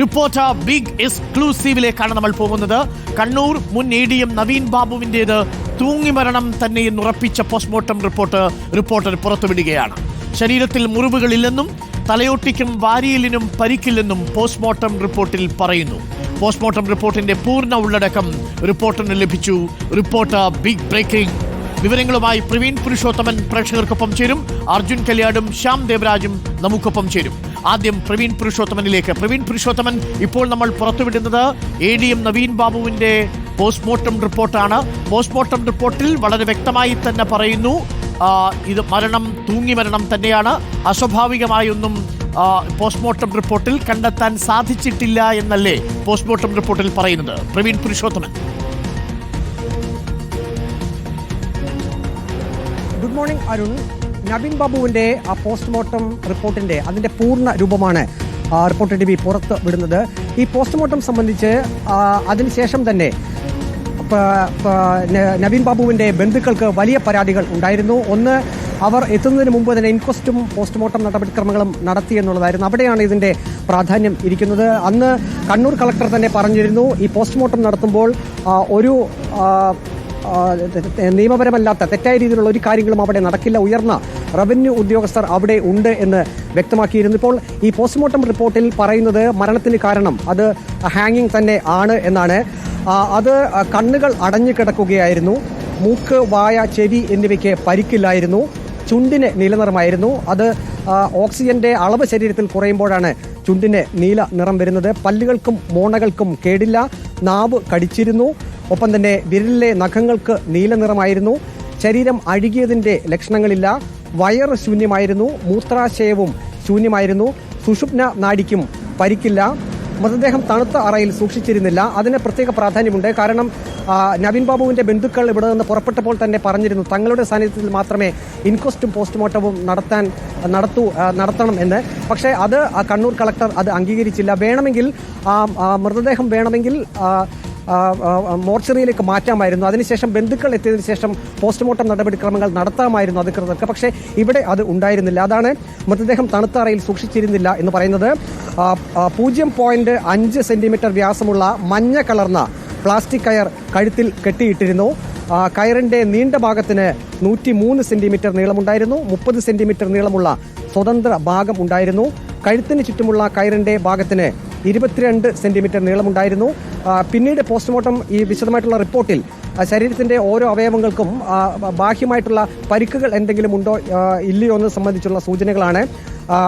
Reporter big എക്സ്ക്ലൂസീവിലേക്കാണ് നമ്മൾ പോകുന്നത്. കണ്ണൂർ മുൻ ADM നവീൻ ബാബുവിൻ്റേത് തൂങ്ങിമരണം തന്നെ എന്നുറപ്പിച്ച പോസ്റ്റ്മോർട്ടം റിപ്പോർട്ടർ പുറത്തുവിടുകയാണ്. ശരീരത്തിൽ മുറിവുകളില്ലെന്നും തലയോട്ടിക്കും വാരിയലിനും പരിക്കില്ലെന്നും പോസ്റ്റ്മോർട്ടം റിപ്പോർട്ടിൽ പറയുന്നു. പോസ്റ്റ്മോർട്ടം റിപ്പോർട്ടിന്റെ പൂർണ്ണ ഉള്ളടക്കം റിപ്പോർട്ടറിന് ലഭിച്ചു. റിപ്പോർട്ടർ ബിഗ് ബ്രേക്കിംഗ് വിവരങ്ങളുമായി പ്രവീൺ പുരുഷോത്തമൻ പ്രേക്ഷകർക്കൊപ്പം ചേരും. അർജുൻ കല്യാടും ശ്യാം ദേവരാജും നമുക്കൊപ്പം ചേരും. ആദ്യം പ്രവീൺ പുരുഷോത്തമനിലേക്ക്. പ്രവീൺ പുരുഷോത്തമൻ, ഇപ്പോൾ നമ്മൾ പുറത്തുവിടുന്നത് ADM നവീൻ ബാബുവിന്റെ പോസ്റ്റ്മോർട്ടം റിപ്പോർട്ടാണ്. പോസ്റ്റ്മോർട്ടം റിപ്പോർട്ടിൽ വളരെ വ്യക്തമായി തന്നെ പറയുന്നു, ഇത് തൂങ്ങി മരണം തന്നെയാണ്. അസ്വാഭാവികമായൊന്നും പോസ്റ്റ്മോർട്ടം റിപ്പോർട്ടിൽ കണ്ടെത്താൻ സാധിച്ചിട്ടില്ല എന്നല്ലേ പോസ്റ്റ്മോർട്ടം റിപ്പോർട്ടിൽ പറയുന്നത്? പ്രവീൺ പുരുഷോത്തമൻ. Good morning Arun. നവീൻ ബാബുവിന്റെ ആ പോസ്റ്റ്മോർട്ടം റിപ്പോർട്ടിന്റെ അതിന്റെ പൂർണ്ണ രൂപമാണ് റിപ്പോർട്ടർ TV പുറത്ത് വിടുന്നത്. ഈ പോസ്റ്റ്മോർട്ടം സംബന്ധിച്ച് അതിനുശേഷം തന്നെ നവീൻ ബാബുവിന്റെ ബന്ധുക്കൾക്ക് വലിയ പരാതികൾ ഉണ്ടായിരുന്നു. ഒന്ന്, അവർ എത്തുന്നതിന് മുമ്പ് തന്നെ ഇൻക്വസ്റ്റും പോസ്റ്റ്മോർട്ടം നടപടിക്രമങ്ങളും നടത്തി എന്നുള്ളതായിരുന്നു. അവിടെയാണ് ഇതിന്റെ പ്രാധാന്യം ഇരിക്കുന്നത്. അന്ന് കണ്ണൂർ കളക്ടർ തന്നെ പറഞ്ഞിരുന്നു, ഈ പോസ്റ്റ്മോർട്ടം നടത്തുമ്പോൾ ഒരു നിയമപരമല്ലാത്ത തെറ്റായ രീതിയിലുള്ള ഒരു കാര്യങ്ങളും അവിടെ നടക്കില്ല, ഉയർന്ന റവന്യൂ ഉദ്യോഗസ്ഥർ അവിടെ ഉണ്ട് എന്ന് വ്യക്തമാക്കിയിരുന്നു. ഇപ്പോൾ ഈ പോസ്റ്റ്മോർട്ടം റിപ്പോർട്ടിൽ പറയുന്നത് മരണത്തിന് കാരണം അത് ഹാങ്ങിങ് തന്നെ ആണ് എന്നാണ്. അത് കണ്ണുകൾ അടഞ്ഞു കിടക്കുകയായിരുന്നു, മൂക്ക്, വായ, ചെവി എന്നിവയ്ക്ക് പരിക്കില്ലായിരുന്നു, ചുണ്ടിന് നീലനിറമായിരുന്നു. അത് ഓക്സിജന്റെ അളവ് ശരീരത്തിൽ കുറയുമ്പോഴാണ് ചുണ്ടിന് നീല നിറം വരുന്നത്. പല്ലുകൾക്കും മോണകൾക്കും കേടില്ല, നാവ് കടിച്ചിരുന്നു, ഒപ്പം തന്നെ വിരലിലെ നഖങ്ങൾക്ക് നീല നിറമായിരുന്നു. ശരീരം അഴുകിയതിന്റെ ലക്ഷണങ്ങളില്ല, വയറ് ശൂന്യമായിരുന്നു, മൂത്രാശയവും ശൂന്യമായിരുന്നു, സുഷുപ്ന നാഡിക്കും പരിക്കില്ല. മൃതദേഹം തണുത്ത അറയിൽ സൂക്ഷിച്ചിരുന്നില്ല. അതിന് പ്രത്യേക പ്രാധാന്യമുണ്ട്. കാരണം നവീൻ ബാബുവിന്റെ ബന്ധുക്കൾ ഇവിടെ നിന്ന് പുറപ്പെട്ടപ്പോൾ തന്നെ പറഞ്ഞിരുന്നു, തങ്ങളുടെ സാന്നിധ്യത്തിൽ മാത്രമേ ഇൻക്വസ്റ്റും പോസ്റ്റ്മോർട്ടവും നടത്തണം എന്ന്. പക്ഷേ അത് കണ്ണൂർ കളക്ടർ അത് അംഗീകരിച്ചില്ല. വേണമെങ്കിൽ മൃതദേഹം മോർച്ചറിയിലേക്ക് മാറ്റാമായിരുന്നു. അതിനുശേഷം ബന്ധുക്കൾ എത്തിയതിനു ശേഷം പോസ്റ്റ്മോർട്ടം നടപടിക്രമങ്ങൾ നടത്താമായിരുന്നു അധികൃതർക്ക്. പക്ഷേ ഇവിടെ അത് ഉണ്ടായിരുന്നില്ല. അതാണ് മൃതദേഹം തണുത്ത അറയിൽ സൂക്ഷിച്ചിരുന്നില്ല എന്ന് പറയുന്നത്. 0.5 സെന്റിമീറ്റർ വ്യാസമുള്ള മഞ്ഞ കലർന്ന പ്ലാസ്റ്റിക് കയർ കഴുത്തിൽ കെട്ടിയിട്ടിരുന്നു. കയറിന്റെ നീണ്ട ഭാഗത്തിന് 103 സെന്റിമീറ്റർ നീളമുണ്ടായിരുന്നു. 30 സെന്റിമീറ്റർ നീളമുള്ള സ്വതന്ത്ര ഭാഗം ഉണ്ടായിരുന്നു. കഴുത്തിന് ചുറ്റുമുള്ള കയറിന്റെ ഭാഗത്തിന് 22 സെന്റിമീറ്റർ നീളമുണ്ടായിരുന്നു. പിന്നീട് പോസ്റ്റ്മോർട്ടം ഈ വിശദമായിട്ടുള്ള റിപ്പോർട്ടിൽ ശരീരത്തിന്റെ ഓരോ അവയവങ്ങൾക്കും ബാഹ്യമായിട്ടുള്ള പരിക്കുകൾ എന്തെങ്കിലും ഉണ്ടോ ഇല്ലയോ എന്ന് സംബന്ധിച്ചുള്ള സൂചനകളാണ്.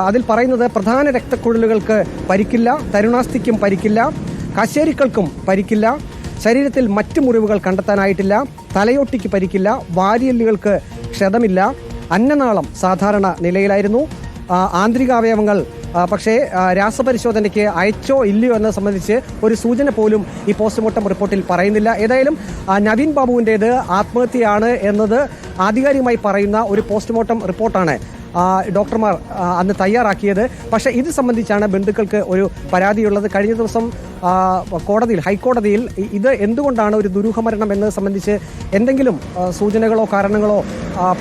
അതിൽ പറയുന്നത് പ്രധാന രക്തക്കുഴലുകൾക്ക് പരിക്കില്ല, തരുണാസ്ഥിക്കും പരിക്കില്ല, കശേരിക്കൾക്കും പരിക്കില്ല, ശരീരത്തിൽ മറ്റു മുറിവുകൾ കണ്ടെത്താനായിട്ടില്ല, തലയോട്ടിക്ക് പരിക്കില്ല, വാരിയെല്ലുകൾക്ക് ക്ഷതമില്ല, അന്നനാളം സാധാരണ നിലയിലായിരുന്നു. ആന്തരികാവയവങ്ങൾ പക്ഷേ രാസപരിശോധനയ്ക്ക് അയച്ചോ ഇല്ലയോ എന്നത് സംബന്ധിച്ച് ഒരു സൂചന പോലും ഈ പോസ്റ്റ്മോർട്ടം റിപ്പോർട്ടിൽ പറയുന്നില്ല. ഏതായാലും നവീൻ ബാബുവിൻ്റേത് ആത്മഹത്യയാണ് എന്നത് ആധികാരികമായി പറയുന്ന ഒരു പോസ്റ്റ്മോർട്ടം റിപ്പോർട്ടാണ് ഡോക്ടർമാർ അന്ന് തയ്യാറാക്കിയത്. പക്ഷേ ഇത് സംബന്ധിച്ചാണ് ബന്ധുക്കൾക്ക് ഒരു പരാതിയുള്ളത്. കഴിഞ്ഞ ദിവസം ഹൈക്കോടതിയിൽ ഇത് എന്തുകൊണ്ടാണ് ഒരു ദുരൂഹമരണം എന്നത് സംബന്ധിച്ച് എന്തെങ്കിലും സൂചനകളോ കാരണങ്ങളോ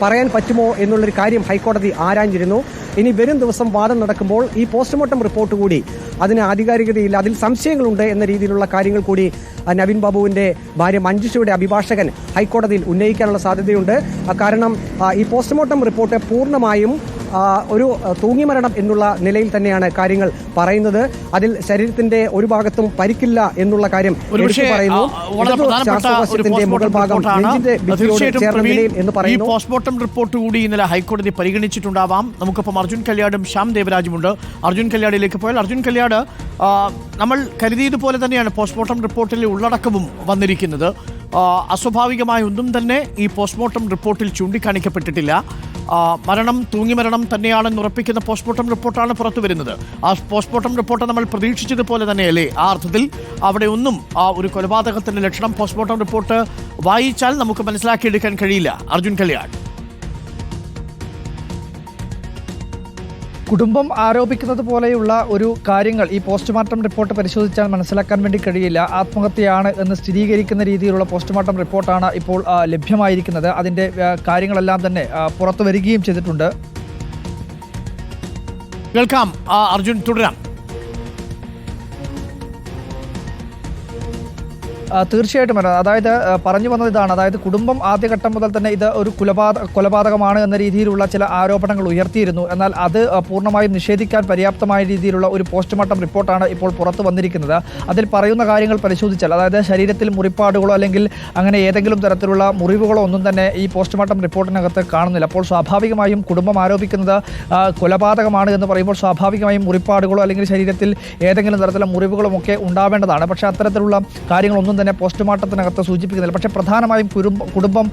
പറയാൻ പറ്റുമോ എന്നുള്ളൊരു കാര്യം ഹൈക്കോടതി ആരാഞ്ഞിരുന്നു. ഇനി വരും ദിവസം വാദം നടക്കുമ്പോൾ ഈ പോസ്റ്റ്മോർട്ടം റിപ്പോർട്ട് കൂടി അതിന് ആധികാരികതയില്ല, അതിൽ സംശയങ്ങളുണ്ട് എന്ന രീതിയിലുള്ള കാര്യങ്ങൾ കൂടി നവീൻ ബാബുവിന്റെ ഭാര്യ മഞ്ജുഷയുടെ അഭിഭാഷകൻ ഹൈക്കോടതിയിൽ ഉന്നയിക്കാനുള്ള സാധ്യതയുണ്ട്. കാരണം ഈ പോസ്റ്റ്മോർട്ടം റിപ്പോർട്ട് പൂർണ്ണമായും ഒരു തൂങ്ങിമരണം എന്നുള്ള നിലയിൽ തന്നെയാണ് കാര്യങ്ങൾ പറയുന്നത്. അതിൽ ശരീരത്തിന്റെ ഒരു ഭാഗത്തും പരിക്കില്ല എന്നുള്ള കാര്യം പറയുന്നു. മുകൾ ഭാഗം എന്ന് പറയുന്നു. പോസ്റ്റ്മോർട്ടം റിപ്പോർട്ട് കൂടി ഇന്നലെ ഹൈക്കോടതി പരിഗണിച്ചിട്ടുണ്ടാവാം. നമുക്കിപ്പം അർജുൻ കല്യാടും ശ്യാം ദേവരാജുമുണ്ട്. അർജുൻ കല്യാടിലേക്ക് പോയാൽ, അർജുൻ കല്യാട്, നമ്മൾ കരുതിയതുപോലെ തന്നെയാണ് പോസ്റ്റ്മോർട്ടം റിപ്പോർട്ടിലെ ഉള്ളടക്കവും വന്നിരിക്കുന്നത്. അസ്വാഭാവികമായ ഒന്നും തന്നെ ഈ പോസ്റ്റ്മോർട്ടം റിപ്പോർട്ടിൽ ചൂണ്ടിക്കാണിക്കപ്പെട്ടിട്ടില്ല. തൂങ്ങിമരണം തന്നെയാണെന്ന് ഉറപ്പിക്കുന്ന പോസ്റ്റ്മോർട്ടം റിപ്പോർട്ടാണ് പുറത്തു വരുന്നത്. ആ പോസ്റ്റ്മോർട്ടം റിപ്പോർട്ട് നമ്മൾ പ്രതീക്ഷിച്ചതുപോലെ തന്നെയല്ലേ? ആ അർത്ഥത്തിൽ അവിടെ ഒന്നും ഒരു കൊലപാതകത്തിന്റെ ലക്ഷണം പോസ്റ്റ്മോർട്ടം റിപ്പോർട്ട് വായിച്ചാൽ നമുക്ക് മനസ്സിലാക്കിയെടുക്കാൻ കഴിയില്ല. അർജുൻ കല്യാൺ. കുടുംബം ആരോപിക്കുന്നത് പോലെയുള്ള ഒരു കാര്യങ്ങൾ ഈ പോസ്റ്റ്മോർട്ടം റിപ്പോർട്ട് പരിശോധിച്ചാൽ മനസ്സിലാക്കാൻ വേണ്ടി കഴിയില്ല. ആത്മഹത്യയാണ് എന്ന് സ്ഥിരീകരിക്കുന്ന രീതിയിലുള്ള പോസ്റ്റ്മോർട്ടം റിപ്പോർട്ടാണ് ഇപ്പോൾ ലഭ്യമായിരിക്കുന്നത്. അതിൻ്റെ കാര്യങ്ങളെല്ലാം തന്നെ പുറത്തു വരികയും ചെയ്തിട്ടുണ്ട്. കേൾക്കാം അർജുൻ, തുടരാം. തീർച്ചയായിട്ടും വരാം. അതായത് പറഞ്ഞു വന്നത് ഇതാണ്. അതായത് കുടുംബം ആദ്യഘട്ടം മുതൽ തന്നെ ഇത് ഒരു കൊലപാതകമാണ് എന്ന രീതിയിലുള്ള ചില ആരോപണങ്ങൾ ഉയർത്തിയിരുന്നു. എന്നാൽ അത് പൂർണ്ണമായും നിഷേധിക്കാൻ പര്യാപ്തമായ രീതിയിലുള്ള ഒരു പോസ്റ്റ്മോർട്ടം റിപ്പോർട്ടാണ് ഇപ്പോൾ പുറത്തു വന്നിരിക്കുന്നത്. അതിൽ പറയുന്ന കാര്യങ്ങൾ പരിശോധിച്ചാൽ, അതായത് ശരീരത്തിൽ മുറിപ്പാടുകളോ അല്ലെങ്കിൽ അങ്ങനെ ഏതെങ്കിലും തരത്തിലുള്ള മുറിവുകളോ ഒന്നും തന്നെ ഈ പോസ്റ്റ്മോർട്ടം റിപ്പോർട്ടിനകത്ത് കാണുന്നില്ല. അപ്പോൾ സ്വാഭാവികമായും കുടുംബം ആരോപിക്കുന്നത് കൊലപാതകമാണ് എന്ന് പറയുമ്പോൾ സ്വാഭാവികമായും മുറിപ്പാടുകളോ അല്ലെങ്കിൽ ശരീരത്തിൽ ഏതെങ്കിലും തരത്തിലുള്ള മുറിവുകളും ഒക്കെ ഉണ്ടാവേണ്ടതാണ്. പക്ഷേ അത്തരത്തിലുള്ള കാര്യങ്ങളൊന്നും തന്നെ പോസ്റ്റ്മോർട്ടത്തിനകത്ത് സൂചിപ്പിക്കുന്നില്ല. പക്ഷേ പ്രധാനമായും കുടുംബം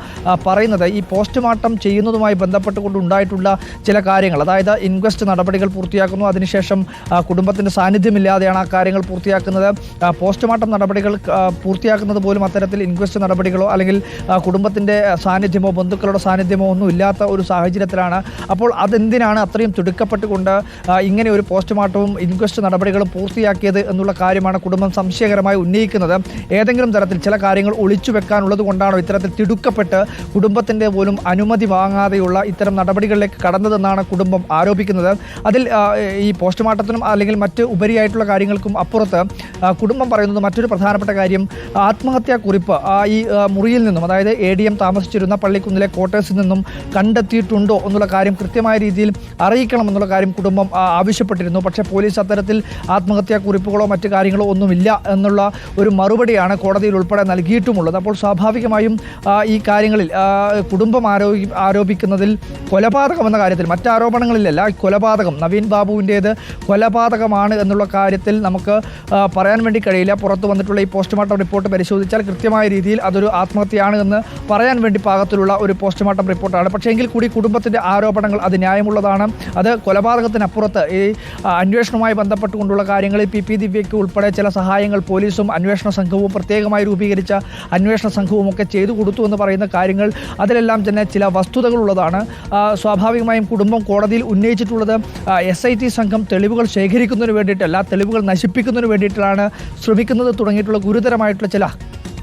പറയുന്നത് ഈ പോസ്റ്റ്മോർട്ടം ചെയ്യുന്നതുമായി ബന്ധപ്പെട്ടുകൊണ്ട് ഉണ്ടായിട്ടുള്ള ചില കാര്യങ്ങൾ, അതായത് ഇൻക്വസ്റ്റ് നടപടികൾ പൂർത്തിയാക്കുന്നു, അതിനുശേഷം കുടുംബത്തിൻ്റെ സാന്നിധ്യമില്ലാതെയാണ് ആ കാര്യങ്ങൾ പൂർത്തിയാക്കുന്നത്. പോസ്റ്റ്മോർട്ടം നടപടികൾ പൂർത്തിയാക്കുന്നത് പോലും അത്തരത്തിൽ ഇൻക്വസ്റ്റ് നടപടികളോ അല്ലെങ്കിൽ കുടുംബത്തിൻ്റെ സാന്നിധ്യമോ ബന്ധുക്കളുടെ സാന്നിധ്യമോ ഒന്നും ഇല്ലാത്ത ഒരു സാഹചര്യത്തിലാണ്. അപ്പോൾ അതെന്തിനാണ് അത്രയും തിടുക്കപ്പെട്ടുകൊണ്ട് ഇങ്ങനെ ഒരു പോസ്റ്റ്മോർട്ടവും ഇൻക്വസ്റ്റ് നടപടികളും പൂർത്തിയാക്കിയത് എന്നുള്ള കാര്യമാണ് കുടുംബം സംശയകരമായി ഉന്നയിക്കുന്നത്. ഏതെങ്കിലും തരത്തിൽ ചില കാര്യങ്ങൾ ഒളിച്ചു വെക്കാനുള്ളത് കൊണ്ടാണോ ഇത്തരത്തിൽ തിടുക്കപ്പെട്ട് കുടുംബത്തിൻ്റെ പോലും അനുമതി വാങ്ങാതെയുള്ള ഇത്തരം നടപടികളിലേക്ക് കടന്നതെന്നാണ് കുടുംബം ആരോപിക്കുന്നത്. അതിൽ ഈ പോസ്റ്റ്മോർട്ടത്തിനും അല്ലെങ്കിൽ മറ്റ് ഉപരിയായിട്ടുള്ള കാര്യങ്ങൾക്കും അപ്പുറത്ത് കുടുംബം പറയുന്നത് മറ്റൊരു പ്രധാനപ്പെട്ട കാര്യം, ആത്മഹത്യാക്കുറിപ്പ് ഈ മുറിയിൽ നിന്നും, അതായത് ADM താമസിച്ചിരുന്ന പള്ളിക്കുന്നിലെ ക്വാർട്ടേഴ്സിൽ നിന്നും കണ്ടെത്തിയിട്ടുണ്ടോ എന്നുള്ള കാര്യം കൃത്യമായ രീതിയിൽ അറിയിക്കണമെന്നുള്ള കാര്യം കുടുംബം ആവശ്യപ്പെട്ടിരുന്നു. പക്ഷേ പോലീസ് അത്തരത്തിൽ ആത്മഹത്യാക്കുറിപ്പുകളോ മറ്റു കാര്യങ്ങളോ ഒന്നുമില്ല എന്നുള്ള ഒരു മറുപടിയാണ് കോടതിയിൽ ഉൾപ്പെടെ നൽകിയിട്ടുമുള്ളത്. അപ്പോൾ സ്വാഭാവികമായും ഈ കാര്യങ്ങളിൽ കുടുംബം ആരോപിക്കുന്നതിൽ കൊലപാതകം എന്ന കാര്യത്തിൽ മറ്റാരോപണങ്ങളിലല്ല, കൊലപാതകം നവീൻ ബാബുവിൻ്റേത് കൊലപാതകമാണ് എന്നുള്ള കാര്യത്തിൽ നമുക്ക് പറയാൻ വേണ്ടി കഴിയില്ല. പുറത്തു വന്നിട്ടുള്ള ഈ പോസ്റ്റ്മോർട്ടം റിപ്പോർട്ട് പരിശോധിച്ചാൽ കൃത്യമായ രീതിയിൽ അതൊരു ആത്മഹത്യയാണ് എന്ന് പറയാൻ വേണ്ടി പാകത്തിലുള്ള ഒരു പോസ്റ്റ്മോർട്ടം റിപ്പോർട്ടാണ്. പക്ഷേ എങ്കിൽ കൂടി കുടുംബത്തിൻ്റെ ആരോപണങ്ങൾ അത് ന്യായമുള്ളതാണ്. അത് കൊലപാതകത്തിനപ്പുറത്ത് ഈ അന്വേഷണവുമായി ബന്ധപ്പെട്ടുകൊണ്ടുള്ള കാര്യങ്ങളിൽ PP ദിവ്യയ്ക്ക് ഉൾപ്പെടെ ചില സഹായങ്ങൾ പോലീസും അന്വേഷണ സംഘവും പ്രത്യേകമായി രൂപീകരിച്ച അന്വേഷണ സംഘവും ഒക്കെ ചെയ്തു കൊടുത്തു എന്ന് പറയുന്ന കാര്യങ്ങൾ, അതിലെല്ലാം തന്നെ ചില വസ്തുതകളുള്ളതാണ്. സ്വാഭാവികമായും കുടുംബം കോടതിയിൽ ഉന്നയിച്ചിട്ടുള്ളത് SIT സംഘം തെളിവുകൾ ശേഖരിക്കുന്നതിന് വേണ്ടിയിട്ടല്ല, തെളിവുകൾ നശിപ്പിക്കുന്നതിന് വേണ്ടിയിട്ടാണ് ശ്രമിക്കുന്നത് തുടങ്ങിയിട്ടുള്ള ഗുരുതരമായിട്ടുള്ള ചില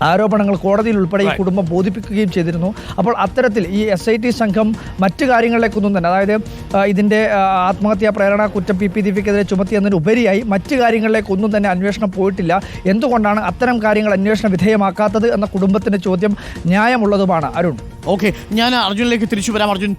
ആരോപണങ്ങൾ കോടതിയിൽ ഉൾപ്പെടെ ഈ കുടുംബം ബോധിപ്പിക്കുകയും ചെയ്തിരുന്നു. അപ്പോൾ അത്തരത്തിൽ ഈ SIT സംഘം മറ്റു കാര്യങ്ങളിലേക്കൊന്നും തന്നെ, അതായത് ഇതിൻ്റെ ആത്മഹത്യാ പ്രേരണ കുറ്റം PP ദിവ്യക്കെതിരെ ചുമത്തിയതിന് ഉപരിയായി മറ്റു കാര്യങ്ങളിലേക്കൊന്നും തന്നെ അന്വേഷണം പോയിട്ടില്ല. എന്തുകൊണ്ടാണ് അത്തരം കാര്യങ്ങൾ അന്വേഷണ വിധേയമാക്കാത്തത് എന്ന കുടുംബത്തിൻ്റെ ചോദ്യം ന്യായമുള്ളതുമാണ്. അരുൺ, ഓക്കെ, ഞാൻ അർജുനിലേക്ക് തിരിച്ചു വരാം. അർജുൻ,